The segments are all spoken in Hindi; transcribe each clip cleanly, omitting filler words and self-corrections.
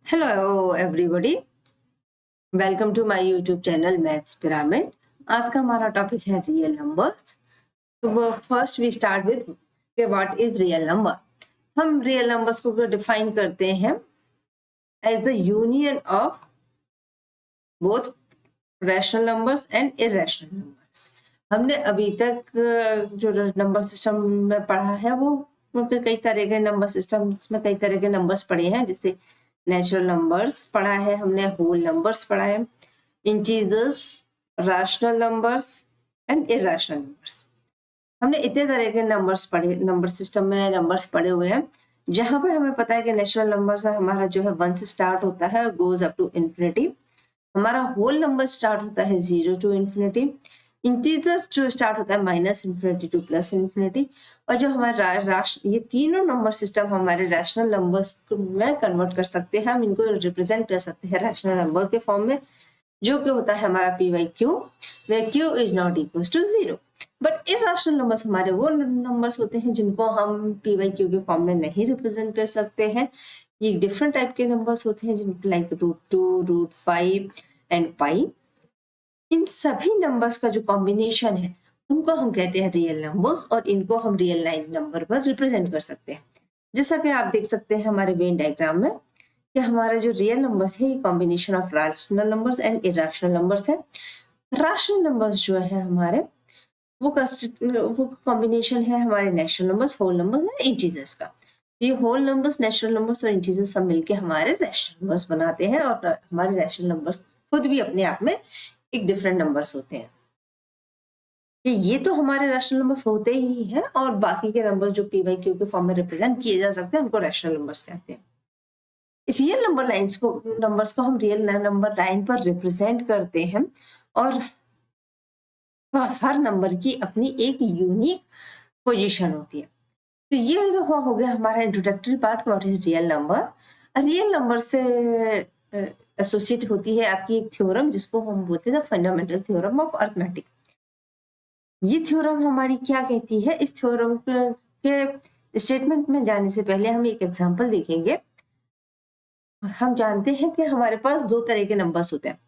Hello everybody, welcome to my YouTube channel maths pyramid. आज का हमारा टॉपिक है रियल नंबर्स। तो first we start with what is real number. हम रियल नंबर्स को डिफाइन करते हैं as the union of both rational numbers and irrational numbers. हमने अभी तक जो नंबर सिस्टम में पढ़ा है वो कई तरह के नंबर सिस्टम्स में कई तरह के नंबर्स पढ़े हैं, जैसे नेचुरल नंबर्स पढ़ा है हमने, होल नंबर्स पढ़ा है, integers, rational numbers and irrational numbers. हमने इतने तरह के नंबर्स पढ़े, नंबर सिस्टम में नंबर्स पढ़े हुए हैं, जहां पे हमें पता है कि नेचुरल नंबर्स हमारा जो है 1 से स्टार्ट होता है और गोज अप टू इन्फिनिटी। हमारा होल नंबर स्टार्ट होता है 0 टू इन्फिनिटी। इंटीजर्स जो स्टार्ट होता है -इन्फिनिटी टू +इन्फिनिटी। और जो हमारा ये तीनों नंबर सिस्टम हमारे रैशनल नंबर्स में कन्वर्ट कर सकते हैं, हम इनको रिप्रेजेंट कर सकते हैं रैशनल नंबर के फॉर्म में, जो कि होता है हमारा p/q, where q is not equals to 0। But irrational numbers हमारे वो नंबर्स होते हैं जिनको हम p/q के फॉर्म में नहीं रिप्रेजेंट कर सकते हैं। ये डिफरेंट टाइप के नंबर्स होते हैं जिनको लाइक √2, √5 एंड पाई। इन सभी नंबर्स का जो कॉम्बिनेशन है उनको हम कहते हैं रियल नंबर्स, और इनको हम रियल लाइन नंबर पर रिप्रेजेंट कर सकते हैं। जैसा कि आप देख सकते हैं हमारे वेन डायग्राम में कि हमारे जो रियल नंबर्स है ये combination of rational numbers and irrational numbers है। रैशनल नंबर्स जो है हमारे वो कॉम्बिनेशन है हमारे natural numbers, whole numbers and integers का। ये होल नंबर्स, नेचुरल नंबर्स और इंटीजर्स सब मिलके हमारे रैशनल नंबर्स बनाते हैं, और हमारे रैशनल नंबर्स खुद भी अपने आप में एक डिफरेंट नंबर्स होते हैं। ये तो हमारे रैशनल नंबर्स होते ही हैं, और बाकी के नंबर्स जो p/q के फॉर्म में रिप्रेजेंट किए जा सकते हैं उनको रैशनल नंबर्स कहते हैं। रियल नंबर्स को हम रियल नंबर लाइन पर रिप्रेजेंट करते हैं, और हर नंबर की अपनी एक यूनिक पोजीशन होती है। तो ये तो हो गया हमारा introductory part, what is real number. Real number से एसोसिएट होती है आपकी एक थ्योरम जिसको हम बोलते हैं फंडामेंटल थ्योरम ऑफ अरिथमेटिक। ये थ्योरम हमारी क्या कहती है? इस थ्योरम के स्टेटमेंट में जाने से पहले हम एक एग्जांपल देखेंगे। हम जानते हैं कि हमारे पास दो तरह के नंबर्स होते हैं,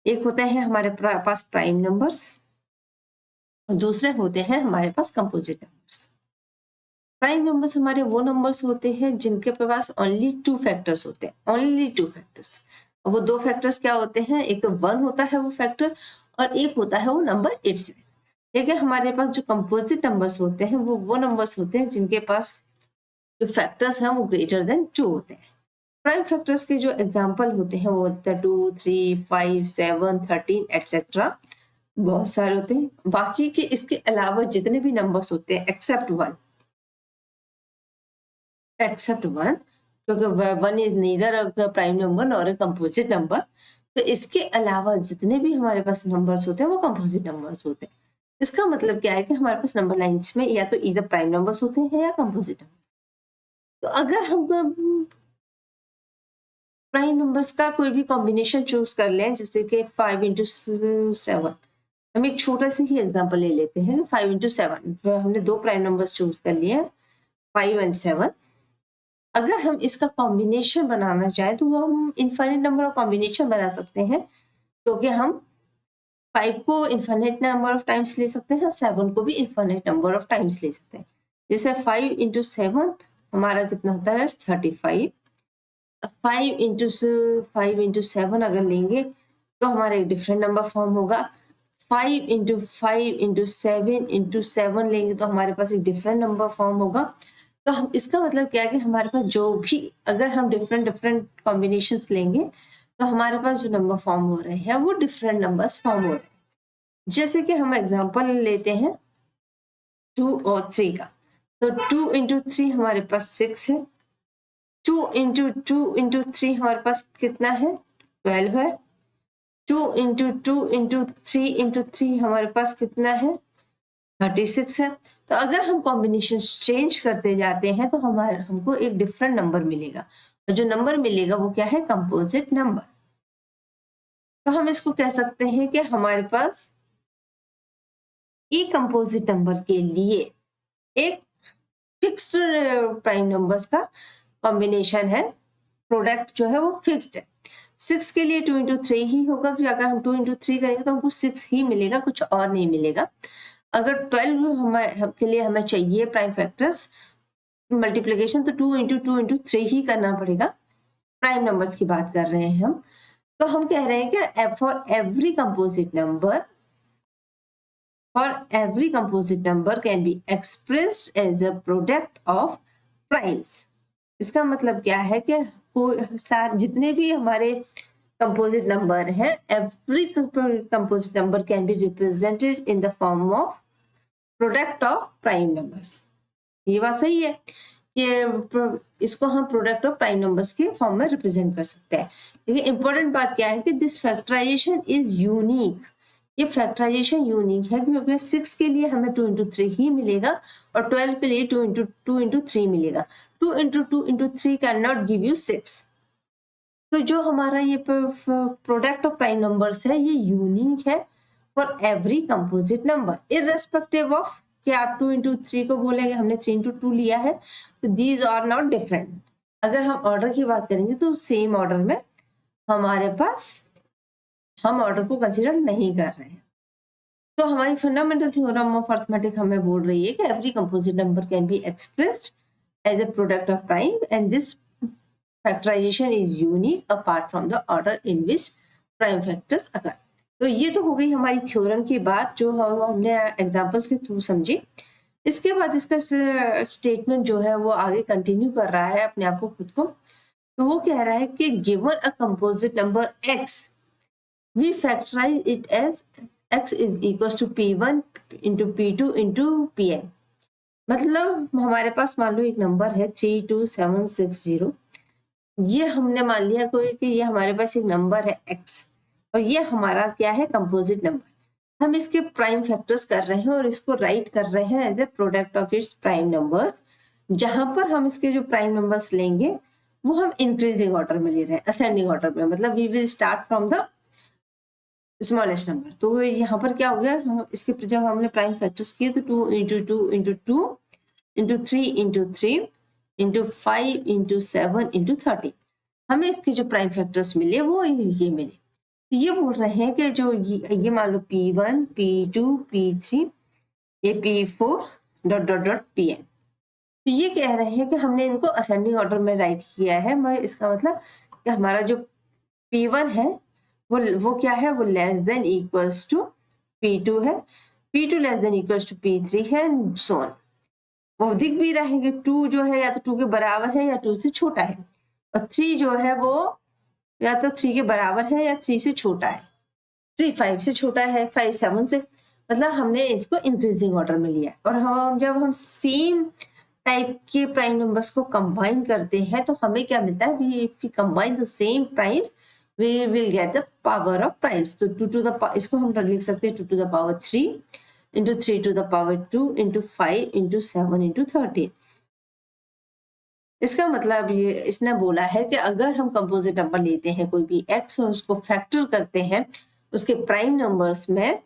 एक होता है हमारे पास प्राइम नंबर्स और दूसरे होते हैं हमारे पास कंपोजिट नंबर्स। प्राइम नंबर्स हमारे वो नंबर्स होते हैं जिनके पास ओनली 2 फैक्टर्स होते हैं, ओनली 2 फैक्टर्स। वो 2 फैक्टर्स क्या होते हैं? एक तो 1 होता है वो फैक्टर, और एक होता है वो नंबर इट्सेल्फ। देखिए हमारे पास जो कंपोजिट नंबर्स होते हैं वो नंबर्स होते हैं जिनके पास जो फैक्टर्स हैं वो ग्रेटर देन 2 होते हैं। प्राइम फैक्टर्स के जो एग्जांपल होते हैं वो होते हैं 2, 3, 5, 7, 13 एटसेट्रा, बहुत सारे होते हैं। बाकी के इसके अलावा जितने भी नंबर्स होते हैं एक्सेप्ट वन, क्योंकि 1 is neither a prime number nor a composite number, तो इसके अलावा जितने भी हमारे पास नंबर्स होते हैं वो कंपोजिट नंबर्स होते हैं। इसका मतलब क्या है कि हमारे पास नंबर लाइंस में या तो इधर प्राइम नंबर्स होते हैं या कंपोजिट नंबर्स। तो अगर हम प्राइम नंबर्स का कोई भी कॉम्बिनेशन चूज कर लें, जैसे कि 5 into 7, हम एक छोटा सा ही एग्जांपल ले लेते हैं। 5 into 7 हमने दो प्राइम नंबर्स चूज कर लिए, 5 and 7। अगर हम इसका कॉम्बिनेशन बनाना चाहें तो हम इनफाइनाइट नंबर ऑफ कॉम्बिनेशन बना सकते हैं, क्योंकि हम 5 को इनफाइनाइट नंबर ऑफ टाइम्स ले सकते हैं, 7 को भी इनफाइनाइट नंबर ऑफ टाइम्स ले सकते हैं। जैसे 5 into 7 हमारा कितना होता है? 35। 5 into 7 अगर लेंगे तो हमारा एक डिफरेंट नंबर फॉर्म होगा। 5 into 5 into 7 into 7 लेंगे तो हमारे पास एक डिफरेंट नंबर फॉर्म होगा। तो हम इसका मतलब क्या है कि हमारे पास जो भी अगर हम डिफरेंट कॉम्बिनेशंस लेंगे तो हमारे पास जो नंबर फॉर्म हो रहे हैं वो डिफरेंट नंबर्स फॉर्म हो रहे हैं। जैसे कि हम एग्जांपल लेते हैं 2 और 3 का, तो 2 into 3 हमारे पास 6 है, 2 into 2 into 3 हमारे पास कितना है? 12 है। 2 into 2 into 3 into 3 हमारे पास कितना है? 36 है। तो अगर हम कॉम्बिनेशन चेंज करते जाते हैं तो हमको एक डिफरेंट नंबर मिलेगा, और जो नंबर मिलेगा वो क्या है? Composite number. तो हम इसको कह सकते हैं कि हमारे पास एक कंपोजिट नंबर के लिए एक फिक्स्ड प्राइम नंबर्स का कॉम्बिनेशन है प्रोडक्ट जो है वो फिक्स्ड है। 6 के लिए 2 इंटू 3 ही होगा, क्योंकि अगर हम 2 इंटू 3 करेंगे तो हमको 6 ही मिलेगा, कुछ और नहीं मिलेगा। अगर 12 के लिए हमें चाहिए प्राइम फैक्टर्स मल्टीप्लीकेशन, तो 2 इंटू 3 ही करना पड़ेगा। प्राइम नंबर्स की बात कर रहे हैं हम, तो हम कह रहे हैं कि for every composite number can be expressed as a product of primes. इसका मतलब क्या है कि जितने भी हमारे कंपोजिट नंबर हैं, every composite number can be represented in the form of product of prime numbers. ये बात सही है कि इसको हम प्रोडक्ट ऑफ प्राइम नंबर्स के फॉर्म में रिप्रेजेंट कर सकते हैं। लेकिन इंपॉर्टेंट बात क्या है कि दिस फैक्टराइजेशन इज यूनिक। ये फैक्टराइजेशन यूनिक है क्योंकि 6 के लिए हमें 2 इंटू 3 ही मिलेगा और 12 के लिए 2 इंटू 3 मिलेगा। 2 into 3 can not give you 6। तो जो हमारा ये प्रोडक्ट ऑफ प्राइम नंबर्स है ये यूनिक है for every composite number, irrespective of कि आप 2 इंटू 3 को बोलेंगे, हमने 3 इंटू 2 लिया है, तो दीज आर नॉट डिफरेंट। अगर हम ऑर्डर की बात करेंगे तो सेम ऑर्डर में हमारे पास, हम ऑर्डर को कंसिडर नहीं कर रहे हैं। तो हमारी फंडामेंटल थ्योरम ऑफ अरिथमेटिक हमें बोल रही है कि every composite number can be expressed as a product of prime and this factorisation is unique apart from the order in which prime factors occur. तो ये तो हो गई हमारी थ्योरम की बात जो हमने एग्जांपल्स के थ्रू समझी। इसके बाद इसका स्टेटमेंट जो है वो आगे कंटिन्यू कर रहा है अपने आप को खुद को। तो वो कह रहा है कि given a composite number x we factorize it as x is equals to p1 into p2 into pn। मतलब हमारे पास मान लो एक नंबर है 32760, ये हमने मान लिया कोई कि ये हमारे पास एक नंबर है x और ये हमारा क्या है कंपोजिट नंबर। हम इसके प्राइम फैक्टर्स कर रहे हैं और इसको राइट कर रहे हैं as a product of its prime numbers, जहां पर हम इसके जो प्राइम नंबर्स लेंगे वो हम इंक्रीजिंग ऑर्डर में ले रहे हैं, असेंडिंग ऑर्डर में, मतलब we will start from the smallest number. तो यहाँ पर क्या हो गया, इसके जब हमने प्राइम फैक्टर्स किए तो 2 into 2 into 2 into 3 into 3 into 5 into 7 into 30, हमें इसके जो प्राइम फैक्टर्स मिले वो ये मिले। तो ये बोल रहे हैं कि जो ये मान लो P1 P2 P3 ये P4 dot dot dot Pn। तो ये कह रहे हैं कि हमने इनको असेंडिंग ऑर्डर में राइट किया है। मैं इसका मतलब कि हमारा जो P1 है वो क्या है, वो less than equals to P2 है, P2 less than equals to P3 है, सो ऑन। वो दिख भी रहा है कि 2 जो है या तो 2 के बराबर है या 2 से छोटा है, और 3 जो है वो या तो 3 के बराबर है या 3 से छोटा है। 3 5 से छोटा है, 5 7 से, मतलब हमने इसको इंक्रीजिंग ऑर्डर में लिया। और जब हम सेम टाइप के प्राइम नंबर्स को कंबाइन करते हैं तो हमें क्या मिलता है, if we combine the same primes we will get the power of primes। तो 2 to the इसको हम लिख सकते हैं 2 to the power 3 into 3 to the power 2 into 5 into 7 into 13। इसका मतलब ये इसने बोला है कि अगर हम कंपोजिट नंबर लेते हैं कोई भी x और उसको फैक्टर करते हैं उसके प्राइम नंबर्स में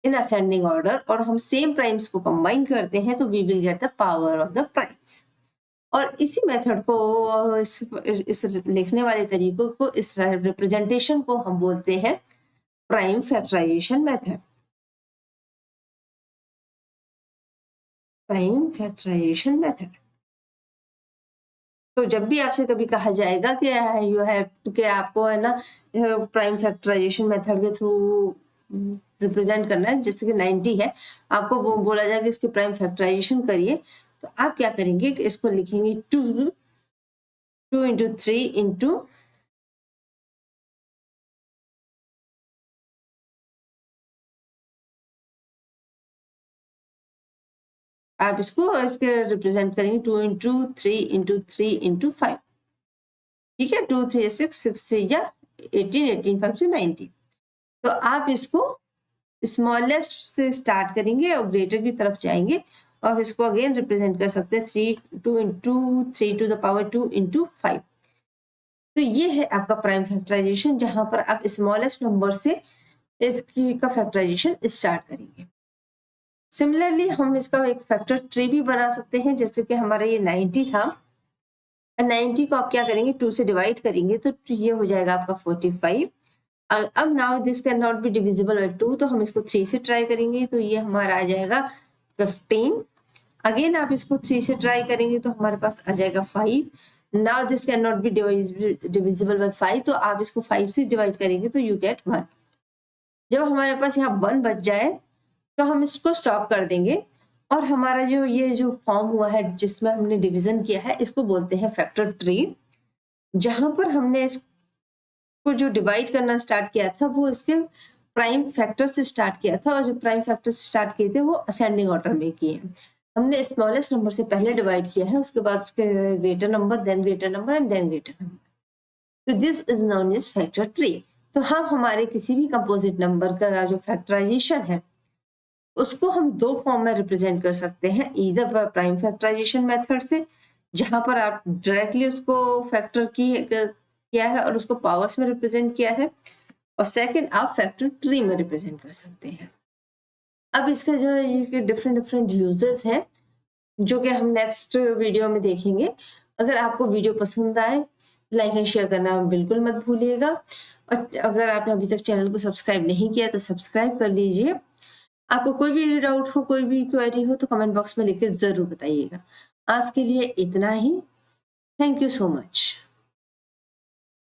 इन असेंडिंग ऑर्डर और हम सेम प्राइम्स को कंबाइन करते हैं तो we will get the power of the primes. और इसी मेथड को, इस लिखने वाले तरीकों को, इस रिप्रेजेंटेशन को हम बोलते हैं prime factorisation method. Prime factorisation method. तो जब भी आपसे कभी कहा जाएगा कि यू हैव कि आपको है ना प्राइम फैक्टराइजेशन मेथड के थ्रू रिप्रेजेंट करना है, जैसे कि 90 है, आपको वो बोला जाएगा इसके प्राइम फैक्टराइजेशन करिए, तो आप क्या करेंगे कि इसको लिखेंगे 2 इंटू 3 इंटू आप इसके रिप्रेजेंट करेंगे 2 इंटू 3 इंटू 3 इंटू 5। ठीक है, 2 3 6 6 3 या 18 18 5 से 90। तो आप इसको स्मॉलेस्ट से स्टार्ट करेंगे और ग्रेटर की तरफ जाएंगे और इसको अगेन रिप्रेजेंट कर सकते हैं 2 into 3 to the power 2 into 5। तो ये है आपका प्राइम फैक्टराइजेशन, जहां पर आप स्मॉलेस्ट नंबर से इसकी का फैक्टराइजेशन स्टार्ट करेंगे। सिमिलरली हम इसका एक फैक्टर ट्री भी बना सकते हैं, जैसे कि हमारा ये 90 था, 90 को आप क्या करेंगे, 2 से डिवाइड करेंगे तो ये हो जाएगा आपका 45। अब now this can not be divisible by 2, तो हम इसको 3 से ट्राई करेंगे तो ये हमारा आ जाएगा 15। अगेन आप इसको 3 से ट्राई करेंगे तो हमारे पास आ जाएगा 5। Now this can not be divisible by 5, तो आप इसको 5 से डिवाइड करेंगे तो यू गेट 1। जब हमारे पास यहाँ 1 बच जाए तो हम इसको स्टॉप कर देंगे, और हमारा जो ये जो फॉर्म हुआ है जिसमें हमने डिवीजन किया है, इसको बोलते हैं फैक्टर ट्री। जहां पर हमने इसको जो डिवाइड करना स्टार्ट किया था वो इसके प्राइम फैक्टर से स्टार्ट किया था, और जो प्राइम फैक्टर से स्टार्ट किए थे वो असेंडिंग ऑर्डर में किए हैं। हमने स्मॉलेस्ट नंबर से पहले डिवाइड किया है, उसके बाद उसके greater number, then greater number and then greater number. तो this is known as factor tree. तो हम हमारे किसी भी कंपोजिट नंबर का जो फैक्टराइजेशन है उसको हम 2 फॉर्म में रिप्रेजेंट कर सकते हैं, ईदर प्राइम फैक्टराइजेशन मेथड से, जहां पर आप डायरेक्टली उसको फैक्टर किया है और उसको पावर्स में रिप्रेजेंट किया है, और सेकंड आप फैक्टर ट्री में रिप्रेजेंट कर सकते हैं। अब इसका जो ये डिफरेंट यूजेस हैं जो कि हम नेक्स्ट वीडियो में देखेंगे। अगर आपको वीडियो पसंद आए, लाइक एंड शेयर करना बिल्कुल मत भूलिएगा, और अगर आपने अभी तक चैनल को सब्सक्राइब नहीं किया तो सब्सक्राइब कर लीजिए। आपको कोई भी डाउट हो, कोई भी क्वेरी हो तो कमेंट बॉक्स में लिख के जरूर बताइएगा। आज के लिए इतना ही। Thank you so much.